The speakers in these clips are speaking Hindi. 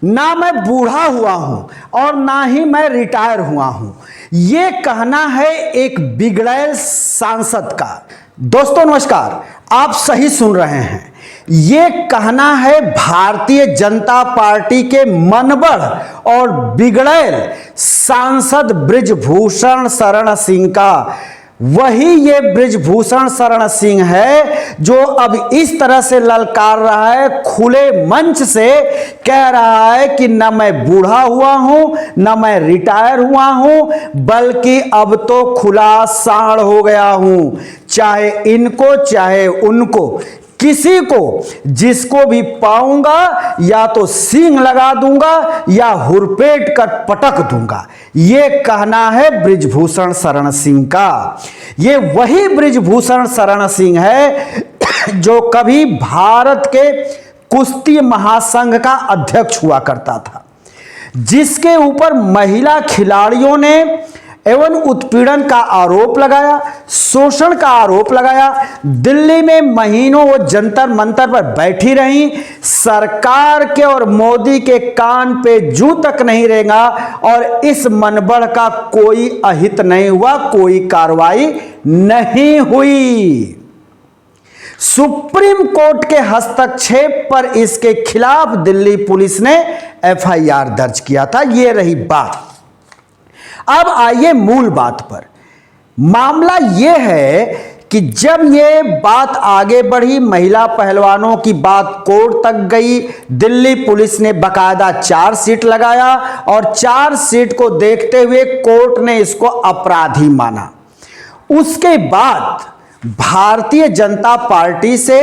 ना मैं बूढ़ा हुआ हूं और ना ही मैं रिटायर हुआ हूं, ये कहना है एक बिगड़ैल सांसद का। दोस्तों नमस्कार, आप सही सुन रहे हैं। ये कहना है भारतीय जनता पार्टी के मनबढ़ और बिगड़ैल सांसद बृजभूषण शरण सिंह का। वही ये बृजभूषण शरण सिंह है जो अब इस तरह से ललकार रहा है, खुले मंच से कह रहा है कि न मैं बूढ़ा हुआ हूं न मैं रिटायर हुआ हूं, बल्कि अब तो खुला सांड हो गया हूं। चाहे इनको चाहे उनको, किसी को जिसको भी पाऊंगा या तो सींग लगा दूंगा या हुरपेट कर पटक दूंगा, ये कहना है बृजभूषण शरण सिंह का। ये वही बृजभूषण शरण सिंह है जो कभी भारत के कुश्ती महासंघ का अध्यक्ष हुआ करता था, जिसके ऊपर महिला खिलाड़ियों ने एवं उत्पीड़न का आरोप लगाया, शोषण का आरोप लगाया। दिल्ली में महीनों वो जंतर मंतर पर बैठी रही, सरकार के और मोदी के कान पे जूं तक नहीं रेंगा और इस मनबढ़ का कोई अहित नहीं हुआ, कोई कार्रवाई नहीं हुई। सुप्रीम कोर्ट के हस्तक्षेप पर इसके खिलाफ दिल्ली पुलिस ने एफआईआर दर्ज किया था। ये रही बात। अब आइए मूल बात पर। मामला यह है कि जब ये बात आगे बढ़ी, महिला पहलवानों की बात कोर्ट तक गई, दिल्ली पुलिस ने बकायदा चार्जशीट लगाया और चार्जशीट को देखते हुए कोर्ट ने इसको अपराधी माना। उसके बाद भारतीय जनता पार्टी से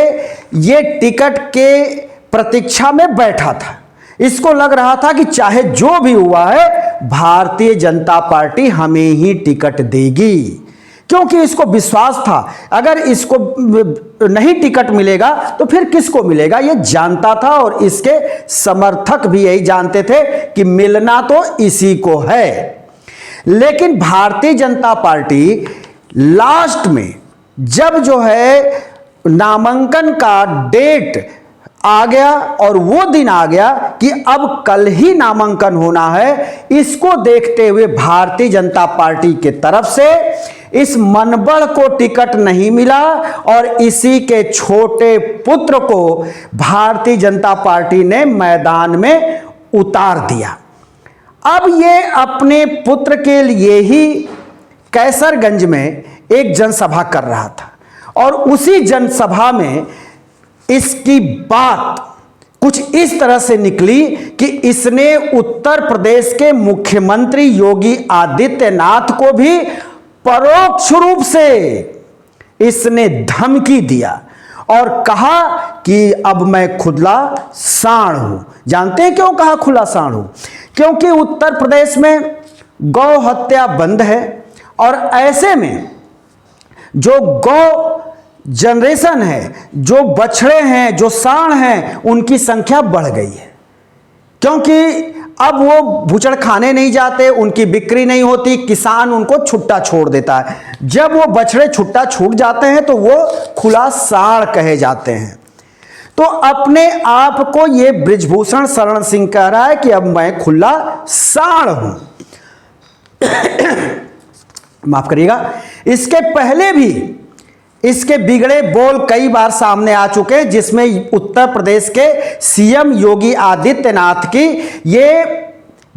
ये टिकट के प्रतीक्षा में बैठा था। इसको लग रहा था कि चाहे जो भी हुआ है, भारतीय जनता पार्टी हमें ही टिकट देगी, क्योंकि इसको विश्वास था अगर इसको नहीं टिकट मिलेगा तो फिर किसको मिलेगा, ये जानता था। और इसके समर्थक भी यही जानते थे कि मिलना तो इसी को है। लेकिन भारतीय जनता पार्टी लास्ट में जब जो है नामांकन का डेट आ गया और वो दिन आ गया कि अब कल ही नामांकन होना है, इसको देखते हुए भारतीय जनता पार्टी के तरफ से इस मनबढ़ को टिकट नहीं मिला और इसी के छोटे पुत्र को भारतीय जनता पार्टी ने मैदान में उतार दिया। अब ये अपने पुत्र के लिए ही कैसरगंज में एक जनसभा कर रहा था और उसी जनसभा में इसकी बात कुछ इस तरह से निकली कि इसने उत्तर प्रदेश के मुख्यमंत्री योगी आदित्यनाथ को भी परोक्ष रूप से इसने धमकी दिया और कहा कि अब मैं खुला सांड हूं। जानते हैं क्यों कहा खुला सांड हूं? क्योंकि उत्तर प्रदेश में गौ हत्या बंद है और ऐसे में जो गौ जनरेशन है, जो बछड़े हैं, जो सांड हैं, उनकी संख्या बढ़ गई है। क्योंकि अब वो भुचड़ खाने नहीं जाते, उनकी बिक्री नहीं होती, किसान उनको छुट्टा छोड़ देता है। जब वो बछड़े छुट्टा छूट जाते हैं तो वो खुला सांड कहे जाते हैं। तो अपने आप को ये बृजभूषण शरण सिंह कह रहा है कि अब मैं खुला सांड हूं। माफ करिएगा, इसके पहले भी इसके बिगड़े बोल कई बार सामने आ चुके हैं, जिसमें उत्तर प्रदेश के सीएम योगी आदित्यनाथ की ये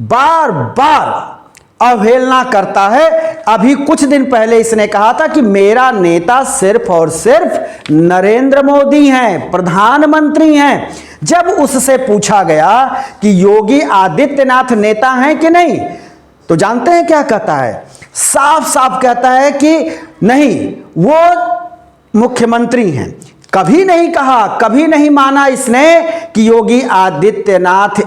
बार बार अवहेलना करता है। अभी कुछ दिन पहले इसने कहा था कि मेरा नेता सिर्फ और सिर्फ नरेंद्र मोदी हैं, प्रधानमंत्री हैं। जब उससे पूछा गया कि योगी आदित्यनाथ नेता हैं कि नहीं, तो जानते हैं क्या कहता है? साफ साफ कहता है कि नहीं, वो मुख्यमंत्री हैं। कभी नहीं कहा, कभी नहीं माना इसने कि योगी आदित्यनाथ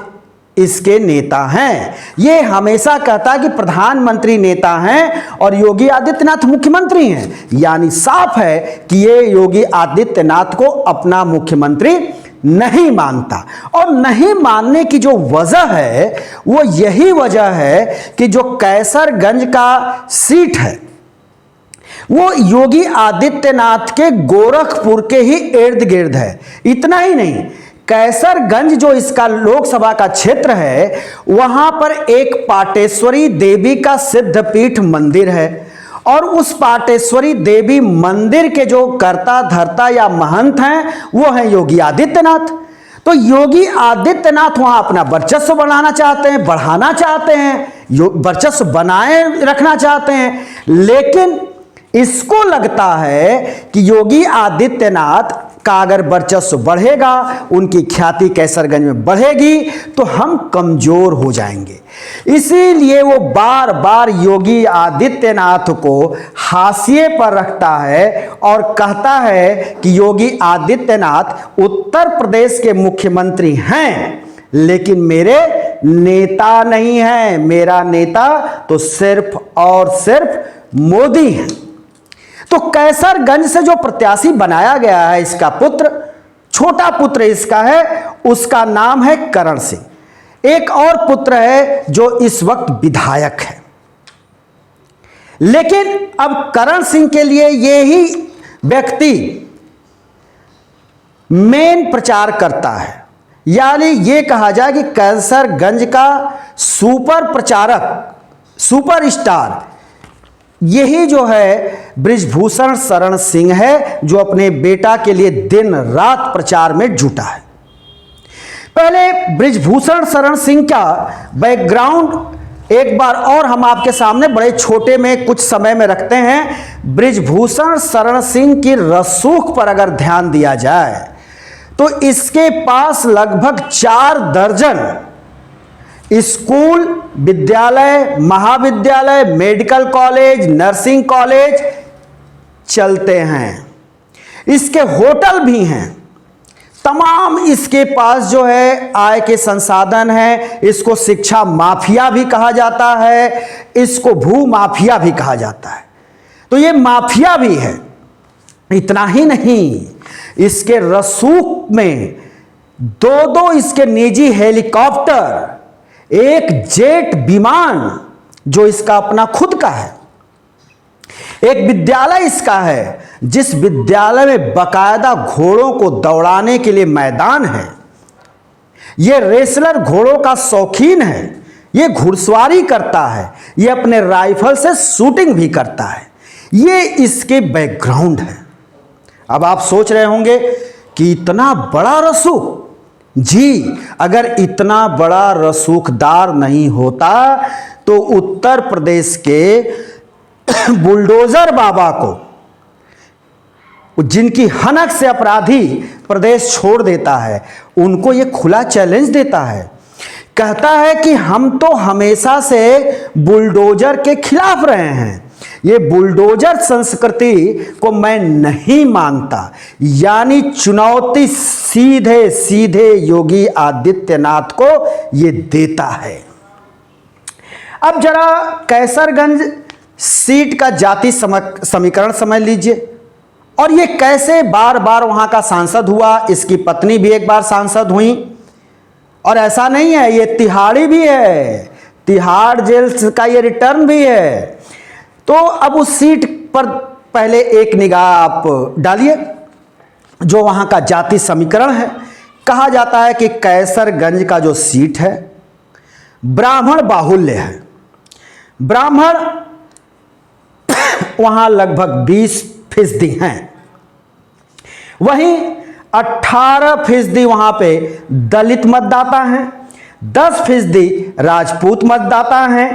इसके नेता हैं। ये हमेशा कहता है कि प्रधानमंत्री नेता हैं और योगी आदित्यनाथ मुख्यमंत्री हैं। यानी साफ है कि ये योगी आदित्यनाथ को अपना मुख्यमंत्री नहीं मानता। और नहीं मानने की जो वजह है वो यही वजह है कि जो कैसरगंज का सीट है वो योगी आदित्यनाथ के गोरखपुर के ही इर्द गिर्द है। इतना ही नहीं, कैसरगंज जो इसका लोकसभा का क्षेत्र है, वहां पर एक पाटेश्वरी देवी का सिद्धपीठ मंदिर है और उस पाटेश्वरी देवी मंदिर के जो कर्ता धर्ता या महंत हैं वो हैं योगी आदित्यनाथ। तो योगी आदित्यनाथ वहां अपना वर्चस्व बढ़ाना चाहते हैं, बढ़ाना चाहते हैं, वर्चस्व बनाए रखना चाहते हैं, लेकिन इसको लगता है कि योगी आदित्यनाथ का अगर वर्चस्व बढ़ेगा, उनकी ख्याति कैसरगंज में बढ़ेगी, तो हम कमजोर हो जाएंगे। इसीलिए वो बार बार योगी आदित्यनाथ को हाशिए पर रखता है और कहता है कि योगी आदित्यनाथ उत्तर प्रदेश के मुख्यमंत्री हैं, लेकिन मेरे नेता नहीं हैं। मेरा नेता तो सिर्फ और सिर्फ मोदी है। तो कैसरगंज से जो प्रत्याशी बनाया गया है, इसका पुत्र, छोटा पुत्र इसका है, उसका नाम है करण सिंह। एक और पुत्र है जो इस वक्त विधायक है। लेकिन अब करण सिंह के लिए यही व्यक्ति मेन प्रचार करता है, यानी ये कहा जाए कि कैसरगंज का सुपर प्रचारक, सुपरस्टार यही जो है बृजभूषण शरण सिंह है, जो अपने बेटा के लिए दिन रात प्रचार में जुटा है। पहले बृजभूषण शरण सिंह का बैकग्राउंड एक बार और हम आपके सामने बड़े छोटे में कुछ समय में रखते हैं। बृजभूषण शरण सिंह की रसूख पर अगर ध्यान दिया जाए तो इसके पास लगभग 4 दर्जन स्कूल, विद्यालय, महाविद्यालय, मेडिकल कॉलेज, नर्सिंग कॉलेज चलते हैं। इसके होटल भी हैं। तमाम इसके पास जो है आय के संसाधन हैं। इसको शिक्षा माफिया भी कहा जाता है, इसको भू माफिया भी कहा जाता है। तो ये माफिया भी है। इतना ही नहीं, इसके रसूख में 2-2 इसके निजी हेलीकॉप्टर, एक जेट विमान जो इसका अपना खुद का है, एक विद्यालय इसका है जिस विद्यालय में बाकायदा घोड़ों को दौड़ाने के लिए मैदान है। यह रेसलर घोड़ों का शौकीन है, यह घुड़सवारी करता है, यह अपने राइफल से शूटिंग भी करता है। यह इसके बैकग्राउंड है। अब आप सोच रहे होंगे कि इतना बड़ा रसूख, जी, अगर इतना बड़ा रसूखदार नहीं होता तो उत्तर प्रदेश के बुलडोजर बाबा को, जिनकी हनक से अपराधी प्रदेश छोड़ देता है, उनको ये खुला चैलेंज देता है। कहता है कि हम तो हमेशा से बुलडोजर के खिलाफ रहे हैं, ये बुलडोजर संस्कृति को मैं नहीं मानता। यानी चुनौती सीधे सीधे योगी आदित्यनाथ को ये देता है। अब जरा कैसरगंज सीट का जाति समीकरण समझ लीजिए, और ये कैसे बार बार वहां का सांसद हुआ। इसकी पत्नी भी एक बार सांसद हुई, और ऐसा नहीं है, ये तिहाड़ी भी है, तिहाड़ जेल का ये रिटर्न भी है। तो अब उस सीट पर पहले एक निगाह आप डालिए, जो वहां का जाति समीकरण है। कहा जाता है कि कैसरगंज का जो सीट है ब्राह्मण बाहुल्य है। ब्राह्मण वहां लगभग 20% हैं, वहीं 18% वहां पे दलित मतदाता हैं, 10% राजपूत मतदाता हैं,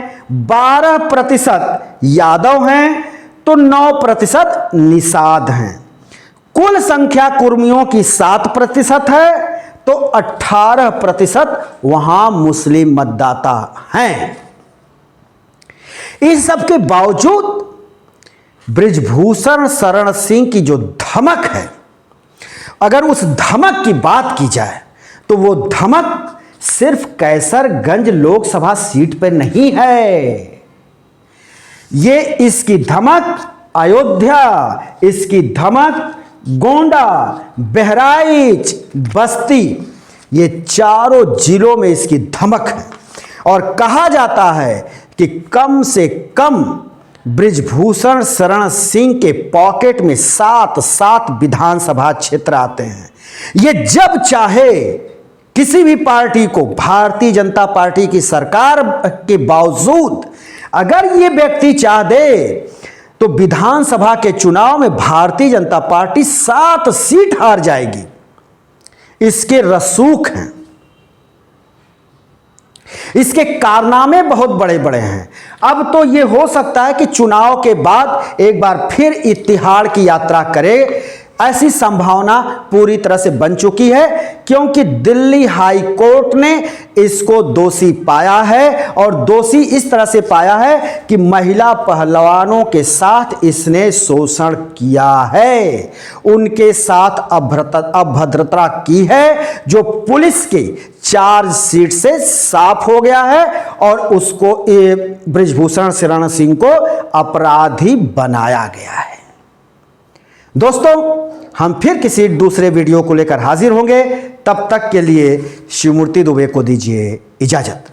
12% यादव हैं, तो 9% निषाद हैं। कुल संख्या कुर्मियों की 7% है, तो 18% वहां मुस्लिम मतदाता हैं। इस सब के बावजूद बृजभूषण शरण सिंह की जो धमक है, अगर उस धमक की बात की जाए तो वो धमक सिर्फ कैसरगंज लोकसभा सीट पर नहीं है। ये इसकी धमक अयोध्या, इसकी धमक गोंडा, बहराइच, बस्ती, ये चारों जिलों में इसकी धमक है। और कहा जाता है कि कम से कम बृजभूषण शरण सिंह के पॉकेट में 7 विधानसभा क्षेत्र आते हैं। ये जब चाहे किसी भी पार्टी को, भारतीय जनता पार्टी की सरकार के बावजूद अगर ये व्यक्ति चाह दे तो विधानसभा के चुनाव में भारतीय जनता पार्टी 7 सीट हार जाएगी। इसके रसूख हैं, इसके कारनामे बहुत बड़े बड़े हैं। अब तो यह हो सकता है कि चुनाव के बाद एक बार फिर इत्तिहाड़ की यात्रा करे, ऐसी संभावना पूरी तरह से बन चुकी है, क्योंकि दिल्ली हाई कोर्ट ने इसको दोषी पाया है और दोषी इस तरह से पाया है कि महिला पहलवानों के साथ इसने शोषण किया है, उनके साथ अभद्रता की है, जो पुलिस के चार्जशीट से साफ हो गया है और उसको बृजभूषण शरण सिंह को अपराधी बनाया गया है। दोस्तों, हम फिर किसी दूसरे वीडियो को लेकर हाजिर होंगे। तब तक के लिए शिवमूर्ति दुबे को दीजिए इजाजत।